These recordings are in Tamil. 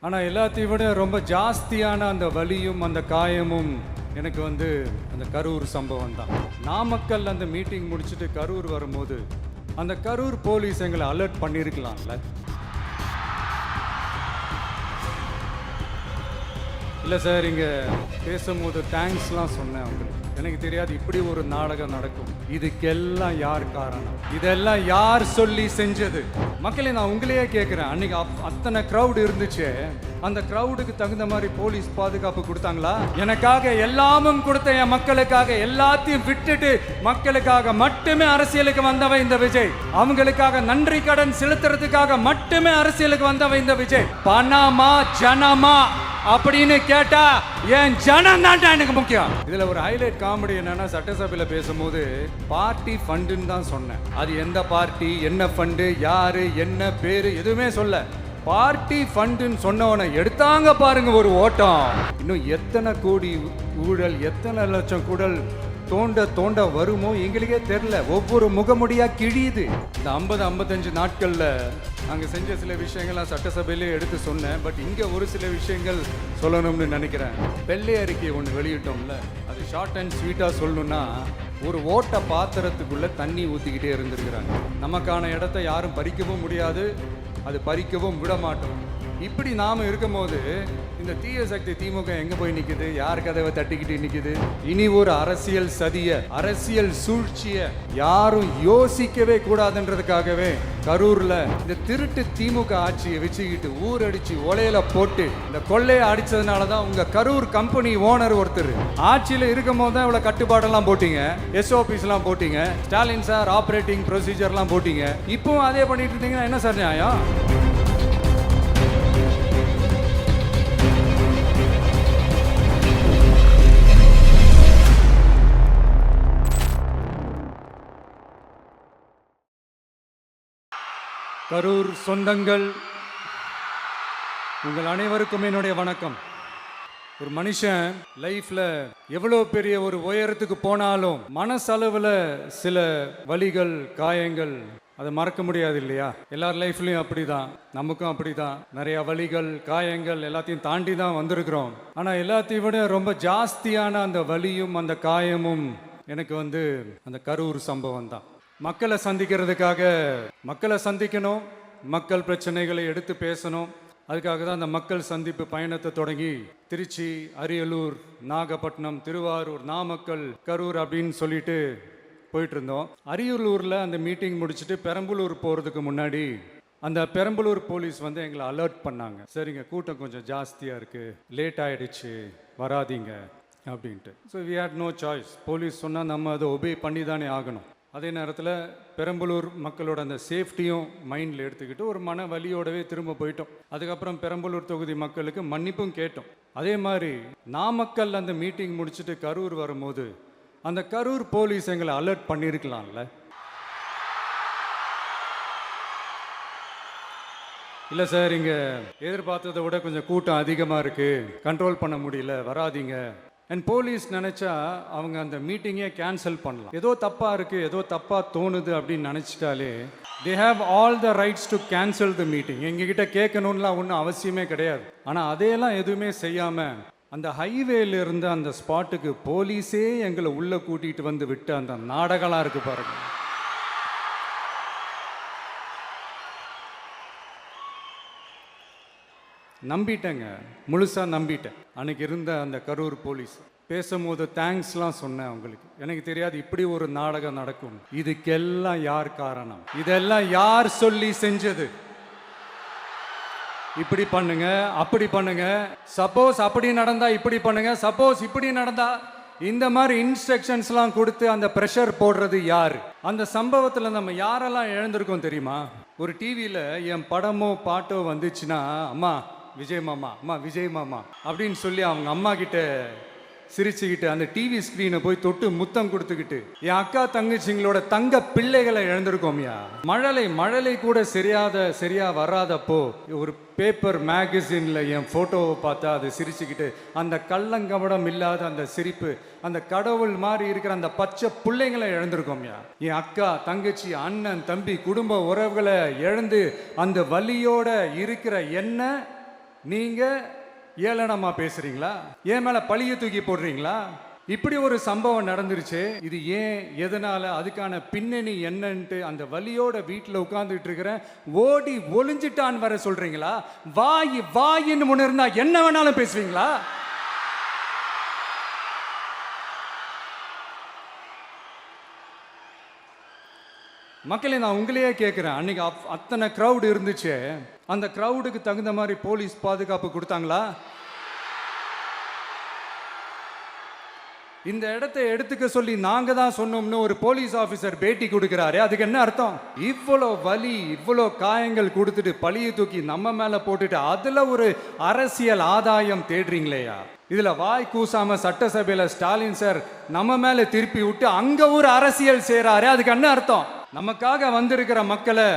ஆனால் எல்லாத்தையும் விட ரொம்ப ஜாஸ்தியான அந்த வலியும் அந்த காயமும் எனக்கு அந்த கரூர் சம்பவம் தான். நாமக்கல் அந்த மீட்டிங் முடிச்சுட்டு கரூர் வரும்போது அந்த கரூர் போலீஸ் எங்களை அலர்ட் பண்ணியிருக்கலாம்ல. இல்லை சார், இங்கே பேசும்போது தேங்க்ஸ்லாம் சொன்னேன் அவங்களுக்கு. எனக்கு தெரியாது இப்படி ஒரு நாடகம் நடக்கும். இதுக்கெல்லாம் யார் காரணம்? இதெல்லாம் யார் சொல்லி செஞ்சது? மக்களை நான் உங்களையே கேட்குறேன், அன்னைக்கு அத்தனை க்ரௌடு இருந்துச்சு, அந்த க்ரௌடுக்கு தகுந்த மாதிரி போலீஸ் பாதுகாப்பு கொடுத்தாங்களா? எனக்காக எல்லாமும் கொடுத்த என் மக்களுக்காக எல்லாத்தையும் விட்டுட்டு மக்களுக்காக மட்டுமே அரசியலுக்கு வந்தவன் இந்த விஜய். அவங்களுக்காக நன்றி கடன் செலுத்துறதுக்காக மட்டுமே அரசியலுக்கு வந்தவன் இந்த விஜய். பணமா ஜனமா அப்படின்னு கேட்டா என் ஜனம் தான் எனக்கு முக்கியம். இதுல ஒரு ஹைலைட் காமெடி என்னன்னா, சட்டசபையில பேசும்போது பார்ட்டி ஃபண்டுன்னு தான் சொன்னேன். அது எந்த பார்ட்டி, என்ன ஃபண்டு, யாரு, என்ன பேரு எதுவுமே சொல்ல. பார்ட்டி ஃபண்டுன்னு சொன்னவனை எடுத்தாங்க பாருங்க ஒரு ஓட்டம். இன்னும் எத்தனை கோடி ஊழல், எத்தனை லட்சம் கூடல் தோண்ட வருமோ எங்களுக்கே தெரியல. ஒவ்வொரு முகமுடியா கிழியுது. இந்த 50-55 நாட்கள்ல நாங்க செஞ்ச சில விஷயங்கள்லாம் சட்டசபையிலே எடுத்து சொன்னேன். பட் இங்க ஒரு சில விஷயங்கள் சொல்லணும்னு நினைக்கிறேன். வெள்ளை அறிக்கை ஒன்று வெளியிட்டோம்ல, அது ஷார்ட் அண்ட் ஸ்வீட்டா சொல்லணும்னா, ஒரு ஓட்ட பாத்திரத்துக்குள்ள தண்ணி ஊத்திக்கிட்டே இருந்திருக்கிறாங்க. நமக்கான இடத்தை யாரும் பறிக்கவும் முடியாது, அது பறிக்கவும் விட மாட்டோம். இப்படி நாம இருக்கும் போது இந்த தீய சக்தி திமுக எங்க போய் நிக்குது? யார் கதவை தட்டிக்கிட்டு நிக்குது? இனி ஒரு அரசியல் சதிய, அரசியல் சூழ்ச்சிய யாரும் யோசிக்கவே கூடாதுன்றதுக்காகவே கரூர்ல இந்த திருட்டு திமுக ஆட்சியை வச்சுக்கிட்டு ஊரடிச்சு ஒலையில போட்டு இந்த கொள்ளையை அடிச்சதுனாலதான் உங்க கரூர் கம்பெனி ஓனர் ஒருத்தர் ஆட்சியில இருக்கும் போது தான் இவ்வளவு கட்டுப்பாடெல்லாம் போட்டீங்க, SOPs எல்லாம் போட்டீங்க, ஸ்டாலின் சார் ஆபரேட்டிங் ப்ரொசீஜர்லாம் போட்டீங்க. இப்பவும் அதே பண்ணிட்டு இருந்தீங்கன்னா என்ன சார் நியாயம்? கரூர் சொந்தங்கள், உங்கள் அனைவருக்கும் என்னுடைய வணக்கம். ஒரு மனுஷன் லைஃப்ல எவ்வளவு பெரிய ஒரு உயரத்துக்கு போனாலும் மனசளவுல சில வலிகள், காயங்கள் அதை மறக்க முடியாது இல்லையா? எல்லார் லைஃப்லயும் அப்படிதான், நமக்கும் அப்படிதான். நிறைய வலிகள், காயங்கள் எல்லாத்தையும் தாண்டி தான் வந்திருக்கிறோம். ஆனா எல்லாத்தையும் விட ரொம்ப ஜாஸ்தியான அந்த வலியும் அந்த காயமும் எனக்கு அந்த கரூர் சம்பவம் தான். மக்களை சந்திக்கிறதுக்காக மக்களை சந்திக்கணும், மக்கள் பிரச்சனைகளை எடுத்து பேசணும். அதுக்காக தான் அந்த மக்கள் சந்திப்பு பயணத்தை தொடங்கி திருச்சி, அரியலூர், நாகப்பட்டினம், திருவாரூர், நாமக்கல், கரூர் அப்படின்னு சொல்லிட்டு போயிட்டு இருந்தோம். அரியலூர்ல அந்த மீட்டிங் முடிச்சுட்டு பெரம்பலூர் போறதுக்கு முன்னாடி அந்த பெரம்பலூர் போலீஸ் எங்களை அலர்ட் பண்ணாங்க. சரிங்க, கூட்டம் கொஞ்சம் ஜாஸ்தியா இருக்கு, லேட் ஆயிடுச்சு, வராதீங்க அப்படின்ட்டு. So we had no choice. Police சொன்னால் நம்ம அதை ஒபே பண்ணி தானே ஆகணும். அதே நேரத்தில் பெரம்பலூர் மக்களோட அந்த சேஃப்டியும் மைண்டில் எடுத்துக்கிட்டு ஒரு மன வலியோடவே திரும்ப போயிட்டோம். அதுக்கப்புறம் பெரம்பலூர் தொகுதி மக்களுக்கு மன்னிப்பும் கேட்டோம். அதே மாதிரி நாமக்கல் அந்த மீட்டிங் முடிச்சுட்டு கரூர் வரும்போது அந்த கரூர் போலீஸ் எங்களை அலர்ட் பண்ணியிருக்கலாம்ல. இல்லை சார், இங்கே எதிர்பார்த்ததை விட கொஞ்சம் கூட்டம் அதிகமாக இருக்குது, கண்ட்ரோல் பண்ண முடியல, வராதிங்க. அண்ட் போலீஸ் நினச்சா அவங்க அந்த மீட்டிங்கே கேன்சல் பண்ணலாம். ஏதோ தப்பாக இருக்குது, ஏதோ தப்பாக தோணுது அப்படின்னு நினச்சிட்டாலே they have all the rights to cancel the meeting. எங்ககிட்ட கேட்கணும்லாம் ஒன்றும் அவசியமே கிடையாது. ஆனால் அதையெல்லாம் எதுவுமே செய்யாமல் அந்த ஹைவேல இருந்து அந்த ஸ்பாட்டுக்கு போலீஸே எங்களை உள்ளே கூட்டிகிட்டு வந்து விட்டு அந்த நாடகம்லாம் இருக்குது பாருங்க. நம்பிட்டேங்க, முழுசாக நம்பிட்டேன். அன்னைக்கு இருந்த அந்த கரூர் போலீஸ் பேசும்போது தேங்க்ஸ்லாம் சொன்னேன் அவங்களுக்கு. எனக்கு தெரியாது இப்படி ஒரு நாடகம் நடக்கும். இதுக்கெல்லாம் யார் காரணம்? இதெல்லாம் யார் சொல்லி செஞ்சது? இப்படி பண்ணுங்க, அப்படி பண்ணுங்க, சப்போஸ் அப்படி நடந்தா இப்படி பண்ணுங்க, சப்போஸ் இப்படி நடந்தா இந்த மாதிரி இன்ஸ்ட்ரக்ஷன்ஸ்லாம் கொடுத்து அந்த ப்ரெஷர் போடுறது யார்? அந்த சம்பவத்தில் நம்ம யாரெல்லாம் இழந்திருக்கோம் தெரியுமா? ஒரு டிவியில் என் படமோ பாட்டோ வந்துச்சுன்னா, அம்மா விஜய் மாமா, அம்மா விஜய் மாமா அப்படின்னு சொல்லி அவங்க அம்மா கிட்ட சிரிச்சுக்கிட்டு அந்த டிவி ஸ்கிரீனை போய் தொட்டு முத்தம் கொடுத்துக்கிட்டு என் அக்கா தங்கச்சிங்களோட தங்க பிள்ளைகளை இழந்திருக்கோம்யா. மழலை கூட சரியா வராதப்போ ஒரு பேப்பர் மேகசின்ல என் போட்டோவை பார்த்தா அது சிரிச்சுக்கிட்டு அந்த கள்ளங்கபடம் இல்லாத அந்த சிரிப்பு, அந்த கடவுள் மாதிரி இருக்கிற அந்த பச்சை பிள்ளைங்களை இழந்திருக்கோம்யா. என் அக்கா தங்கச்சி, அண்ணன், தம்பி, குடும்ப உறவுகளை இழந்து அந்த வலியோட இருக்கிற என்ன நீங்க ஏளனமா பேசுறீங்களா? என் மேல பழிய தூக்கி போடுறீங்களா? இப்படி ஒரு சம்பவம் நடந்துருச்சு. இது ஏன், எதனால, அதுக்கான பின்னணி என்னன்ட்டு அந்த வலியோட வீட்டில் உட்கார்ந்துட்டு இருக்கிறேன். ஓடி ஒளிஞ்சிட்டான்னு வர சொல்றீங்களா? வாய் வாயின்னு ஒன்று இருந்தா என்ன வேணாலும் பேசுவீங்களா? மக்களே, நான் உங்களையே கேட்குறேன். அன்னைக்கு அத்தனை க்ரௌடு இருந்துச்சு. அந்த க்ரௌடுக்கு தகுந்த மாதிரி போலீஸ் பாதுகாப்பு கொடுத்தாங்களா? இந்த இடத்தை எடுத்துக்க சொல்லி நாங்க தான் சொன்னோம்னு ஒரு போலீஸ் ஆபீசர் பேட்டி கொடுக்கிறாரு. அதுக்கு என்ன அர்த்தம்? இவ்வளோ வலி, இவ்வளோ காயங்கள் கொடுத்துட்டு பழிய தூக்கி நம்ம மேல போட்டுட்டு அதுல ஒரு அரசியல் ஆதாயம் தேடுறீங்களேயா? இதுல வாய் கூசாம சட்டசபையில ஸ்டாலின் சார் நம்ம மேல திருப்பி விட்டு அங்க ஒரு அரசியல் செய்றாரு. அதுக்கு என்ன அர்த்தம்? நமக்காக வந்திருக்கிற மக்களை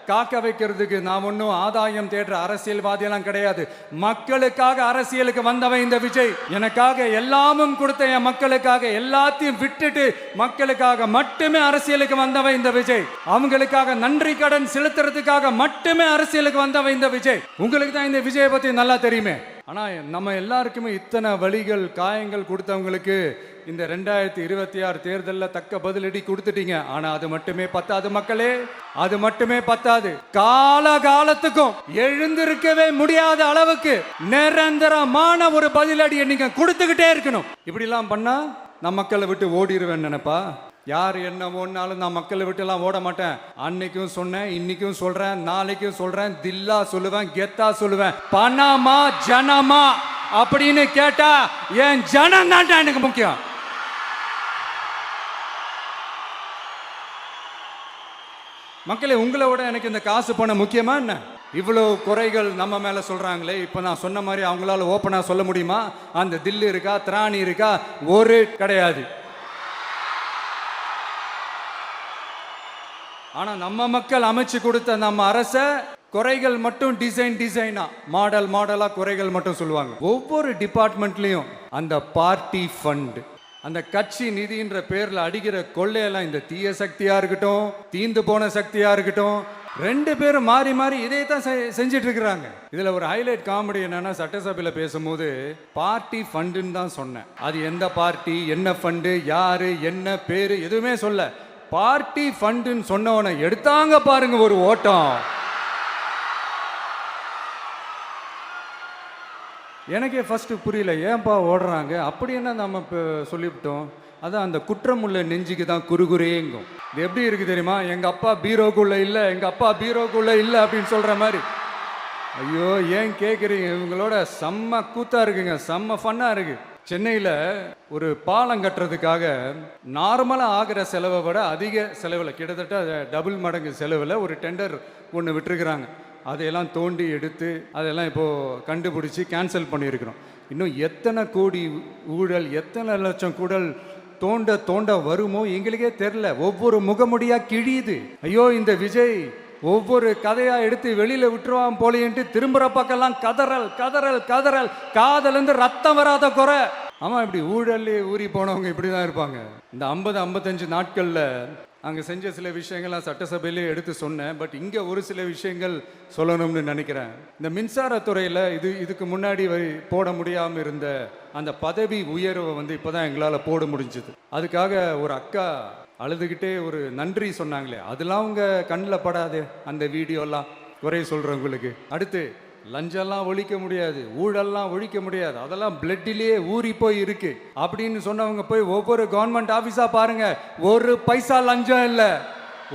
காக்க வைக்கிறதுக்கு நான் ஒன்றும் ஆதாயம் தேடுற அரசியல்வாதியெல்லாம் கிடையாது. மக்களுக்காக அரசியலுக்கு வந்தவன் இந்த விஜய். எனக்காக எல்லாமும் கொடுத்த என் மக்களுக்காக எல்லாத்தையும் விட்டுட்டு மக்களுக்காக மட்டுமே அரசியலுக்கு வந்தவன் இந்த விஜய். அவங்களுக்காக நன்றி கடன் செலுத்துறதுக்காக மட்டுமே அரசியலுக்கு வந்தவன் இந்த விஜய். உங்களுக்கு தான் இந்த விஜயை பத்தி நல்லா தெரியுமே. ஆனா நம்ம எல்லாருக்குமே இத்தனை வலிகள், காயங்கள் கொடுத்தவங்களுக்கு இந்த 2026 தேர்தலில் தக்க பதிலடி கொடுத்துட்டீங்க. ஆனா அது மட்டுமே பத்தாது மக்களே, அது மட்டுமே பத்தாது. காலகாலத்துக்கும் எழுந்திருக்கவே முடியாத அளவுக்கு நிரந்தரமான ஒரு பதிலடியை நீங்க கொடுத்துக்கிட்டே இருக்கணும். இப்படி எல்லாம் பண்ணா நான் மக்களை விட்டு ஓடிடுவேன் நினைப்பா? யார் என்ன ஓடினாலும் நான் மக்களை விட்டு எல்லாம் ஓட மாட்டேன். அன்னைக்கும் சொன்னேன், இன்னைக்கும் சொல்றேன், நாளைக்கும் சொல்றேன், தில்லா சொல்லுவேன், கெத்தா சொல்லுவேன். பணமா ஜனமா அப்படின்னு கேட்டா என் ஜனம் தான் எனக்கு முக்கியம். மக்களே, உங்களை விட எனக்கு இந்த காசு பணம் முக்கியமா என்ன? இவ்வளோ குறைகள் நம்ம மேல சொல்றாங்களே, இப்போ நான் சொன்ன மாதிரி அவங்களால ஓப்பனா சொல்ல முடியுமா? அந்த தில்லு இருக்கா, திராணி இருக்கா? ஒரு கிடையாது. ஆனா நம்ம மக்கள் அமைச்சு கொடுத்த நம்ம அரச குறைகள் மட்டும் டிசைனா, மாடலா குறைகள் மட்டும் சொல்லுவாங்க. ஒவ்வொரு டிபார்ட்மெண்ட்லயும் அந்த பார்ட்டி ஃபண்ட், அந்த கட்சி நிதின்ற பேர்ல அடிக்கிற கொள்ளையெல்லாம் இந்த தீய சக்தியா இருக்கட்டும், தீந்து போன சக்தியா இருக்கட்டும், ரெண்டு பேரும் மாறி மாறி இதே தான் செஞ்சிட்டு இருக்கிறாங்க. இதுல ஒரு ஹைலைட் காமெடி என்னன்னா, சட்டசபையில பேசும்போது பார்ட்டி ஃபண்டுன்னு தான் சொன்னேன். அது எந்த பார்ட்டி, என்ன ஃபண்டு, யாரு, என்ன பேரு எதுவுமே சொல்ல. பார்ட்டி ஃபண்டுன்னு சொன்னவனை எடுத்தாங்க பாருங்க ஒரு ஓட்டம். எனக்கே ஃபர்ஸ்ட் புரியல, ஏன்பா ஓடுறாங்க? அப்படி என்ன நம்ம இப்போ சொல்லிவிட்டோம்? அதான் அந்த குற்றமுள்ள நெஞ்சுக்கு தான் குறுகுறேங்கும். இது எப்படி இருக்கு தெரியுமா? எங்க அப்பா பீரோக்குள்ள இல்லை, எங்க அப்பா பீரோக்குள்ள இல்லை அப்படின்னு சொல்ற மாதிரி. ஐயோ, ஏன் கேட்குறீங்க? இவங்களோட செம்ம கூத்தா இருக்குங்க, செம்ம ஃபன்னா இருக்கு. சென்னையில் ஒரு பாலம் கட்டுறதுக்காக நார்மலாக ஆகிற செலவை விட அதிக செலவில், கிட்டத்தட்ட டபுள் மடங்கு செலவில் ஒரு டெண்டர் ஒன்று விட்டுருக்குறாங்க. அதையெல்லாம் தோண்டி எடுத்து அதெல்லாம் இப்போது கண்டுபிடிச்சி கேன்சல் பண்ணியிருக்கிறோம். இன்னும் எத்தனை கோடி ஊழல், எத்தனை லட்சம் கூடல் தோண்ட வருமோ எங்களுக்கே தெரில. ஒவ்வொரு முகமுடியாக கிழியுது. ஐயோ, இந்த விஜய் ஒவ்வொரு கதையா எடுத்து வெளியில விட்டுருவான் போலேன்ட்டு திரும்புற பக்கம்லாம் கதறல் கதறல் கதறல், காதலேருந்து ரத்தம் வராத குறை. ஆமா, இப்படி ஊழல்லே ஊறி போனவங்க இப்படிதான் இருப்பாங்க. இந்த 50-55 நாட்கள்ல அங்க செஞ்ச சில விஷயங்கள்லாம் சட்டசபையிலே எடுத்து சொன்னேன். பட் இங்க ஒரு சில விஷயங்கள் சொல்லணும்னு நினைக்கிறேன். இந்த மின்சாரத்துறையில இதுக்கு முன்னாடி போட முடியாம இருந்த அந்த பதவி உயர்வை இப்போதான் எங்களால போட முடிஞ்சது. அதுக்காக ஒரு அக்கா அழுதுகிட்டே ஒரு நன்றி சொன்னாங்களே, அதெல்லாம் உங்க கண்ணில் படாது அந்த வீடியோலாம், குறை சொல்றவங்களுக்கு. அடுத்து லஞ்சம்லாம் ஒழிக்க முடியாது, ஊழல்லாம் ஒழிக்க முடியாது, அதெல்லாம் பிளட்டிலேயே ஊறி போய் இருக்கு அப்படின்னு சொன்னவங்க போய் ஒவ்வொரு கவர்மெண்ட் ஆஃபீஸா பாருங்க. ஒரு பைசா லஞ்சம் இல்லை,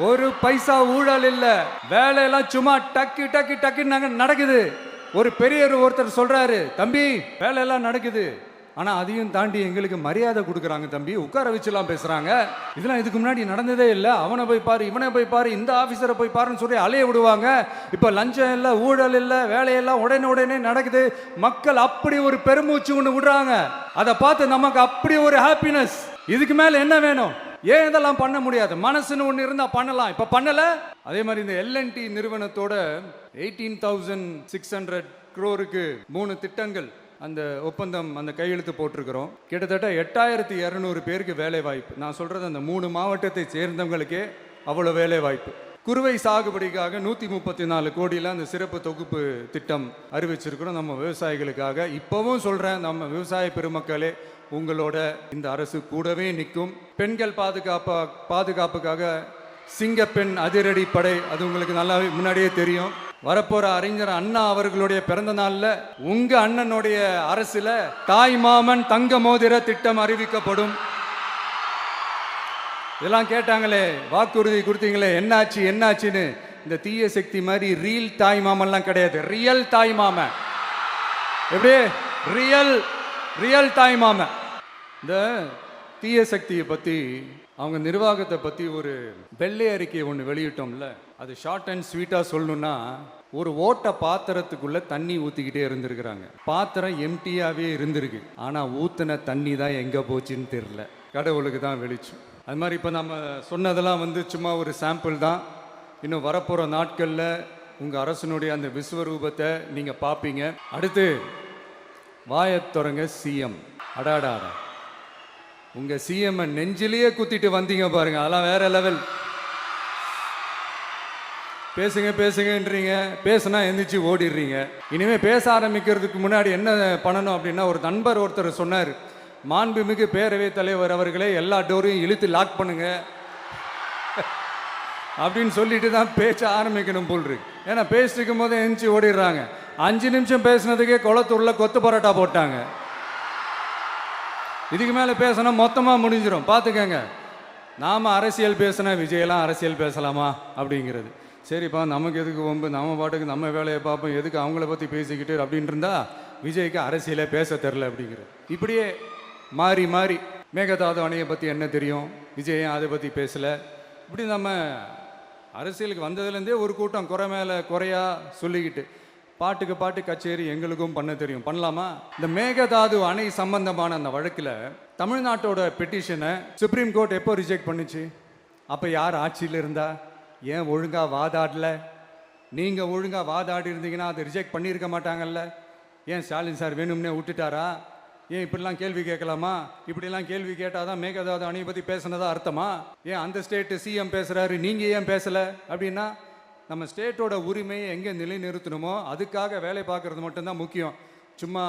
ஒரு பைசா ஊழல் இல்லை, வேலையெல்லாம் சும்மா டக்கு டக்கு டக்குன்னு நடக்குது. ஒரு பெரியவர் ஒருத்தர் சொல்றாரு, தம்பி வேலையெல்லாம் நடக்குது, ஆனா அதையும் தாண்டி எங்களுக்கு மரியாதை கொடுக்குறாங்க தம்பி, உட்கார வச்சுலாம் பேசுறாங்க. இதெல்லாம் இதுக்கு முன்னாடி நடந்ததே இல்லை. அவனை போய் பாரு, இவனை போய் பாரு, இந்த ஆபீசரை போய் பாருன்னு சொல்லி அலைய விடுவாங்க. இப்ப லஞ்சம் இல்லை, ஊழல் இல்லை, வேலையெல்லாம் உடனே நடக்குது. மக்கள் அப்படி ஒரு பெருமூச்சு ஒன்று விடுறாங்க. அதை பார்த்து நமக்கு அப்படி ஒரு ஹாப்பினஸ். இதுக்கு மேல என்ன வேணும்? ஏன் இதெல்லாம் பண்ண முடியாது? மனசுன்னு ஒன்று இருந்தா பண்ணலாம், இப்ப பண்ணல. அதே மாதிரி இந்த L&T நிறுவனத்தோட 18,600 crore 3 திட்டங்கள் அந்த ஒப்பந்தம், அந்த கையெழுத்து போட்டிருக்கிறோம். கிட்டத்தட்ட 8,200 பேருக்கு வேலை வாய்ப்பு. நான் சொல்றது அந்த 3 மாவட்டத்தை சேர்ந்தவங்களுக்கே அவ்வளோ வேலை வாய்ப்பு. குறுவை சாகுபடிக்காக 134 கோடியில் அந்த சிறப்பு தொகுப்பு திட்டம் அறிவிச்சிருக்கிறோம் நம்ம விவசாயிகளுக்காக. இப்போவும் சொல்கிறேன், நம்ம விவசாய பெருமக்களே, உங்களோட இந்த அரசு கூடவே நிற்கும். பெண்கள் பாதுகாப்புக்காக சிங்கப்பெண் அதிரடி படை, அது உங்களுக்கு நல்லா முன்னாடியே தெரியும். வரப்போற அறிஞர் அண்ணா அவர்களுடைய பிறந்த நாள்ல உங்க அண்ணனுடைய அரசுல தாய் மாமன் தங்க மோதிர திட்டம் அறிவிக்கப்படும். இதெல்லாம் கேட்டாங்களே, வாக்குறுதி கொடுத்தீங்களே, என்னாச்சு என்னாச்சுன்னு. இந்த தீய சக்தி மாதிரி ரியல் தாய் மாமன்லாம் கிடையாது, ரியல் தாய் மாமன். எப்படி ரியல் தாய் மாமன். இந்த தீய சக்தியை பத்தி, அவங்க நிர்வாகத்தை பத்தி ஒரு வெள்ளை அறிக்கை ஒன்று வெளியிட்டோம்ல, அது ஷார்ட் அண்ட் ஸ்வீட்டா சொல்லணும்னா, ஒரு ஓட்ட பாத்திரத்துக்குள்ள தண்ணி ஊத்திக்கிட்டே இருந்திருக்கிறாங்க. பாத்திரம் எம்டியாவே இருந்திருக்கு, ஆனா ஊத்தின தண்ணி தான் எங்க போச்சுன்னு தெரியல, கடவுளுக்கு தான் வெளிச்சம். அது மாதிரி இப்போ நம்ம சொன்னதெல்லாம் சும்மா ஒரு சாம்பிள் தான். இன்னும் வரப்போகிற நாட்களில் உங்கள் அரசனுடைய அந்த விஸ்வரூபத்தை நீங்கள் பார்ப்பீங்க. அடுத்து வாயத்தொடங்க சிஎம். அடாடாடா, உங்கள் சிஎம்ஐ நெஞ்சிலேயே குத்திட்டு வந்தீங்க பாருங்க, அதெல்லாம் வேற லெவல். பேசுங்கன்றீங்க, பேசுனா எந்திரிச்சு ஓடிடுறீங்க. இனிமேல் பேச ஆரம்பிக்கிறதுக்கு முன்னாடி என்ன பண்ணணும் அப்படின்னா, ஒரு நண்பர் ஒருத்தர் சொன்னார், மாண்புமிகு பேரவைத் தலைவர் அவர்களே, எல்லா டோரையும் இழுத்து லாக் பண்ணுங்க அப்படின்னு சொல்லிட்டு தான் பேச்ச ஆரம்பிக்கணும் போல் இருக்கு. ஏன்னா பேசிட்டு இருக்கும் போதே எந்திரிச்சு ஓடிடுறாங்க. 5 நிமிஷம் பேசினதுக்கே குளத்தூர்ல கொத்து பரோட்டா போட்டாங்க. இதுக்கு மேலே பேசினா மொத்தமாக முடிஞ்சிடும், பார்த்துக்கங்க. நாம் அரசியல் பேசினா விஜயெல்லாம் அரசியல் பேசலாமா அப்படிங்கிறது. சரிப்பா, நமக்கு எதுக்கு வம்பு, நம்ம பாட்டுக்கு நம்ம வேலையை பார்ப்போம், எதுக்கு அவங்கள பற்றி பேசிக்கிட்டு அப்படின்னு இருந்தா விஜய்க்கு அரசியலே பேச தெரில அப்படிங்கிறது. இப்படியே மாறி மாறி மேகதாது அணையை பற்றி என்ன தெரியும், விஜய் அதை பற்றி பேசலை. இப்படி நம்ம அரசியலுக்கு வந்ததுலேருந்தே ஒரு கூட்டம் குறை மேலே குறையா சொல்லிக்கிட்டு பாட்டுக்கு பாட்டு கச்சேரி எங்களுக்கும் பண்ண தெரியும், பண்ணலாமா? இந்த மேகதாது அணை சம்பந்தமான அந்த வழக்கில் தமிழ்நாட்டோட பெட்டிஷனை சுப்ரீம் கோர்ட் எப்போ ரிஜெக்ட் பண்ணுச்சு? அப்போ யார் ஆட்சியில் இருந்தா? ஏன் ஒழுங்காக வாதாடல? நீங்கள் ஒழுங்காக வாதாடி இருந்தீங்கன்னா அதை ரிஜெக்ட் பண்ணியிருக்க மாட்டாங்கல்ல. ஏன் ஸ்டாலின் சார் வேணும்னே விட்டுட்டாரா? ஏன் இப்படிலாம் கேள்வி கேட்கலாமா? இப்படிலாம் கேள்வி கேட்டால் தான் மேகதாது அணையை பற்றி பேசுனதா அர்த்தமா? ஏன் அந்த ஸ்டேட்டு சிஎம் பேசுகிறாரு, நீங்கள் ஏன் பேசலை அப்படின்னா? நம்ம ஸ்டேட்டோட உரிமையை எங்கே நிலைநிறுத்தணுமோ அதுக்காக வேலை பார்க்குறது மட்டும்தான் முக்கியம். சும்மா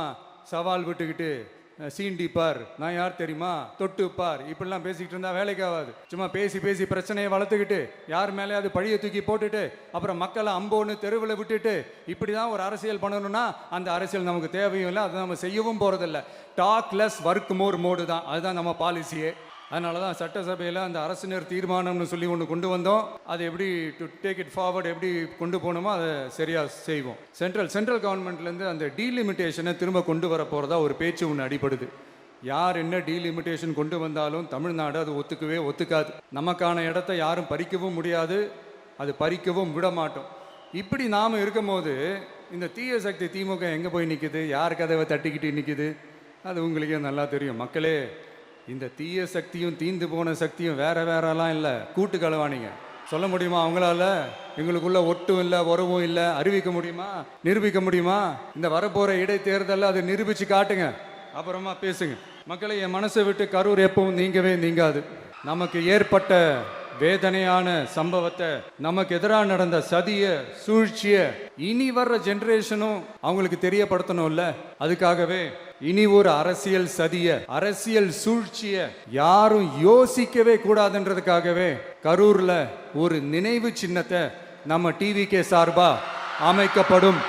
சவால் விட்டுக்கிட்டு சீண்டி பார், நான் யார் தெரியுமா, தொட்டு பார், இப்படிலாம் பேசிக்கிட்டு இருந்தால் வேலைக்கு ஆகாது. சும்மா பேசி பேசி பிரச்சனையை வளர்த்துக்கிட்டு யார் மேலே அது பழியை தூக்கி போட்டுட்டு அப்புறம் மக்களை அம்போன்னு தெருவில் விட்டுட்டு இப்படி தான் ஒரு அரசியல் பண்ணணும்னா அந்த அரசியல் நமக்கு தேவையும் இல்லை, அதை நம்ம செய்யவும் போகிறதில்ல. Talk less work more mode தான், அதுதான் நம்ம பாலிசியே. அதனால தான் சட்டசபையில் அந்த அரசினர் தீர்மானம்னு சொல்லி ஒன்று கொண்டு வந்தோம். அது எப்படி டு டேக் இட் ஃபார்வர்ட், எப்படி கொண்டு போகணுமோ அதை சரியாக செய்வோம். சென்ட்ரல் கவர்மெண்ட்லேருந்து அந்த டீலிமிட்டேஷனை திரும்ப கொண்டு வர போகிறதா ஒரு பேச்சு ஒன்று அடிபடுது. யார் என்ன டீலிமிட்டேஷன் கொண்டு வந்தாலும் தமிழ்நாடு அது ஒத்துக்காது. நமக்கான இடத்த யாரும் பறிக்கவும் முடியாது, அது பறிக்கவும் விட மாட்டோம். இப்படி நாம் இருக்கும்போது இந்த தீய சக்தி திமுக எங்கே போய் நிற்குது, யார் கதவை தட்டிக்கிட்டு நிற்குது, அது உங்களுக்கே நல்லா தெரியும். மக்களே, இந்த தீய சக்தியும் தீந்து போன சக்தியும் வேறலாம் இல்லை, கூட்டு களவாணிங்க. சொல்ல முடியுமா அவங்களால? எங்களுக்குள்ள ஒட்டும் இல்லை, உறவும் இல்லை, அறிவிக்க முடியுமா, நிரூபிக்க முடியுமா? இந்த வரப்போகிற இடைத்தேர்தலில் அதை நிரூபித்து காட்டுங்க, அப்புறமா பேசுங்க. மக்களை, என் மனசை விட்டு கரூர் எப்பவும் நீங்கவே நீங்காது. நமக்கு ஏற்பட்ட வேதனையான சம்பவத்தை, நமக்கு எதிராக நடந்த சதிய சூழ்ச்சிய இனி வர்ற ஜெனரேஷனும் அவங்களுக்கு தெரியப்படுத்தணும்ல. அதுக்காகவே இனி ஒரு அரசியல் சதிய, அரசியல் சூழ்ச்சிய யாரும் யோசிக்கவே கூடாதுன்றதுக்காகவே கரூர்ல ஒரு நினைவு சின்னத்தை நம்ம டிவிகே சார்பா அமைக்கப்படும்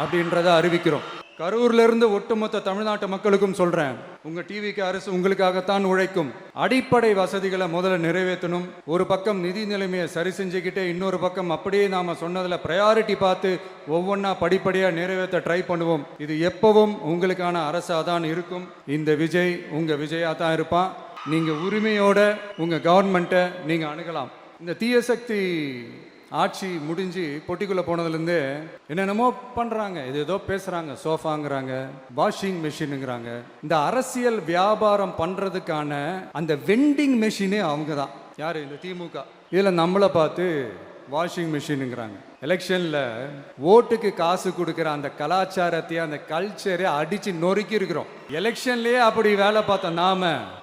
அப்படின்றத அறிவிக்கிறோம். கரூர்ல இருந்து ஒட்டுமொத்த தமிழ்நாட்டு மக்களுக்கும் சொல்றேன், உங்க டிவிக்கு அரசு உங்களுக்காகத்தான் உழைக்கும். அடிப்படை வசதிகளை முதல்ல நிறைவேற்றணும். ஒரு பக்கம் நிதி நிலைமையை சரி செஞ்சுக்கிட்டே, இன்னொரு பக்கம் அப்படியே நாம சொன்னதுல ப்ரையாரிட்டி பார்த்து ஒவ்வொன்றா படிப்படியா நிறைவேற்ற ட்ரை பண்ணுவோம். இது எப்பவும் உங்களுக்கான அரசா தான் இருக்கும். இந்த விஜய் உங்க விஜயா தான் இருப்பான். நீங்க உரிமையோட உங்க கவர்மெண்ட்டை நீங்க அணுகலாம். இந்த தீய சக்தி ஆட்சி முடிஞ்சு பொட்டிக்குள்ளே போனதுலேருந்து என்னென்னமோ பண்ணுறாங்க, ஏதோ பேசுகிறாங்க, சோஃபாங்கிறாங்க, வாஷிங் மெஷினுங்கிறாங்க. இந்த அரசியல் வியாபாரம் பண்ணுறதுக்கான அந்த வெண்டிங் மெஷினே அவங்க தான். யார்? இந்த திமுக. இதில் நம்மளை பார்த்து வாஷிங் மிஷினுங்கிறாங்க. எலெக்ஷனில் ஓட்டுக்கு காசு கொடுக்குற அந்த கலாச்சாரத்தையே, அந்த கல்ச்சரை அடித்து நொறுக்கி இருக்கிறோம். எலெக்ஷன்லேயே அப்படி வேலை பார்த்த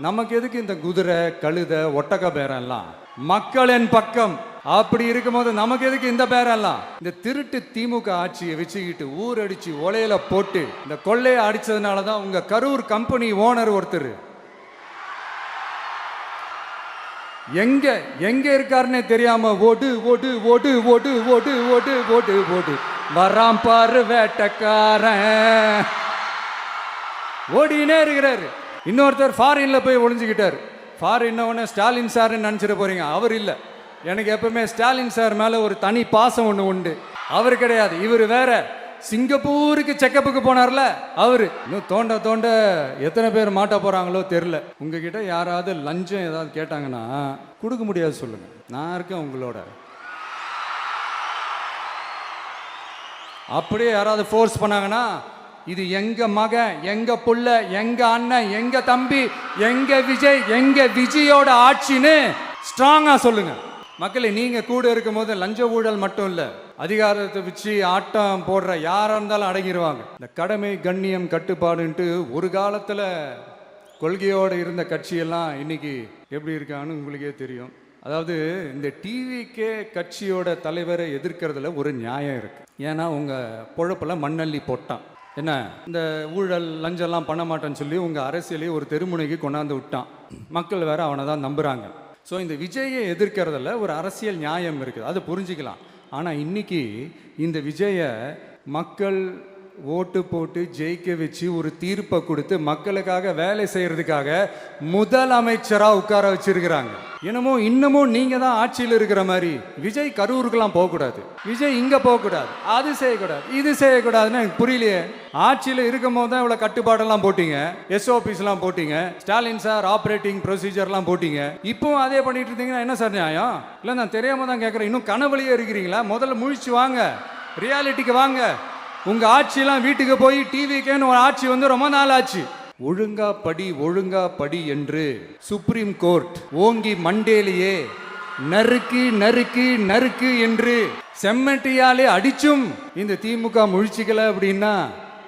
நமக்கு எதுக்கு இந்த குதிரை, கழுதை, ஒட்டக பேரெல்லாம்? மக்களின் பக்கம் அப்படி இருக்கும்போது நமக்கு எதுக்கு இந்த பேரெல்லாம்? இந்த திருட்டு திமுக ஆட்சியை வச்சுக்கிட்டு ஊரடிச்சு ஒலையில போட்டு இந்த கொள்ளையை அடிச்சதுனால தான் உங்க கரூர் கம்பெனி ஓனர் ஒருத்தர் எங்க எங்க இருக்காருன்னே தெரியாம ஓடு ஓடு ஓடு ஓடு ஓடு ஓடு ஓடு ஓடு வராம் பாரு வேட்டக்காரன் ஓடினே இருக்கிறாரு. இன்னொருத்தர் ஃபாரின்ல போய் ஒளிஞ்சுக்கிட்டார். ஃபாரின் ஸ்டாலின் சார்ன்னு நினைச்சிட போறீங்க, அவர் இல்லை. எனக்கு எப்பவுமே ஸ்டாலின் சார் மேல ஒரு தனி பாசம் ஒன்று உண்டு. அவர் கிடையாது, இவர் வேற. சிங்கப்பூருக்கு செக்கப்புக்கு போனார்ல அவரு. இன்னும் தோண்ட தோண்ட எத்தனை பேர் மாட்ட போறாங்களோ தெரியல. உங்ககிட்ட யாராவது லஞ்சம் ஏதாவது கேட்டாங்கன்னா கொடுக்க முடியாது சொல்லுங்க, நான் இருக்கேன் உங்களோட. அப்படியே யாராவது ஃபோர்ஸ் பண்ணாங்கன்னா இது எங்க மகன், எங்க புள்ள, எங்க அண்ணன், எங்க தம்பி, எங்க விஜய், எங்க விஜயோட ஆட்சின்னு ஸ்ட்ராங்கா சொல்லுங்க. மக்களே, நீங்க கூட இருக்கும் போது லஞ்ச ஊழல் மட்டும் இல்ல, அதிகாரத்தை வச்சு ஆட்டம் போடுற யாரா இருந்தாலும் அடங்கிடுவாங்க. இந்த கடமை கண்ணியம் கட்டுப்பாடுன்ட்டு ஒரு காலத்துல கொள்கையோடு இருந்த கட்சியெல்லாம் இன்னைக்கு எப்படி இருக்கான்னு உங்களுக்கே தெரியும். அதாவது இந்த டிவிகே கட்சியோட தலைவரை எதிர்க்கிறதுல ஒரு நியாயம் இருக்கு. ஏன்னா உங்க பொழப்புல மண்ணள்ளி போட்டான். என்ன, இந்த ஊழல் லஞ்சம்லாம் பண்ண மாட்டேன்னு சொல்லி உங்க அரசியலையே ஒரு தெருமுனைக்கு கொண்டாந்து விட்டான். மக்கள் வேற அவனை தான் நம்புறாங்க. ஸோ இந்த விஜயை எதிர்க்கிறதுல ஒரு அரசியல் நியாயம் இருக்குது, அதை புரிஞ்சுக்கலாம். ஆனால் இன்னைக்கு இந்த விஜயை மக்கள் ஓட்டு போட்டு ஜெயிக்க வச்சு ஒரு தீர்ப்பை கொடுத்து மக்களுக்காக வேலை செய்யறதுக்காக முதலமைச்சராக உட்கார வச்சிருக்கிறாங்க. என்னமோ இன்னமும் நீங்க தான் ஆட்சியில் இருக்கிற மாதிரி. விஜய் கரூருக்கெல்லாம் போகக்கூடாது, விஜய் இங்க போகக்கூடாது, அது செய்யக்கூடாது, இது செய்யக்கூடாதுன்னு எனக்கு புரியலையே. ஆட்சியில் இருக்கும் போது தான் இவ்வளோ கட்டுப்பாடெல்லாம் போட்டீங்க, SOPஸ்லாம் போட்டீங்க, ஸ்டாலின் சார் ஆப்ரேட்டிங் ப்ரொசீஜர்லாம் போட்டீங்க. இப்போவும் அதே பண்ணிட்டு இருந்தீங்கன்னா என்ன சார் நியாயம்? இல்லை, நான் தெரியாம தான் கேட்குறேன். இன்னும் கனவுலையே இருக்கிறீங்களா? முதல்ல முழிச்சு வாங்க, ரியாலிட்டிக்கு வாங்க. உங்க ஆட்சியெல்லாம் வீட்டுக்கு போய் டிவிக்கேன்னு ஒரு ஆட்சி வந்து ரொம்ப நாள் ஆச்சு. ஒழுங்கா படி ஒழுங்கா படி என்று சுப்ரீம் கோர்ட் ஓங்கி மண்டேலியே நறுக்கு நறுக்கு நறுக்கு என்று செம்மட்டியாலே அடிச்சும் இந்த திமுக முழிச்சிக்கல அப்படின்னா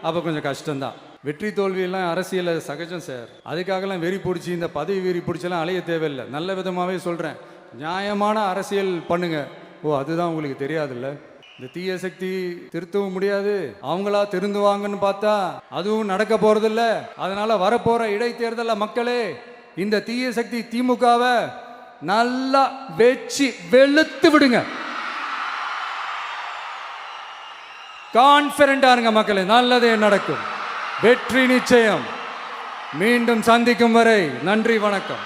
அப்ப கொஞ்சம் கஷ்டம்தான். வெற்றி தோல்வியெல்லாம் அரசியல சகஜம் சார். அதுக்காகலாம் வெறி பிடிச்சி இந்த பதவி வெறி பிடிச்செல்லாம் அலைய தேவையில்லை. நல்ல விதமாகவே சொல்றேன், நியாயமான அரசியல் பண்ணுங்க. ஓ, அதுதான் உங்களுக்கு தெரியாதுல்ல? இந்த தீய சக்தி திருத்தவும் முடியாது, அவங்களா திருந்துவாங்கன்னு பார்த்தா அதுவும் நடக்க போறதில்ல. அதனால வரப்போற இடைத்தேர்தல மக்களே, இந்த தீய சக்தி திமுகவை நல்லா வெச்சு வெளுத்து விடுங்க. கான்பிடண்டா இருங்க மக்களே, நல்லதே நடக்கும், வெற்றி நிச்சயம். மீண்டும் சந்திக்கும் வரை நன்றி, வணக்கம்.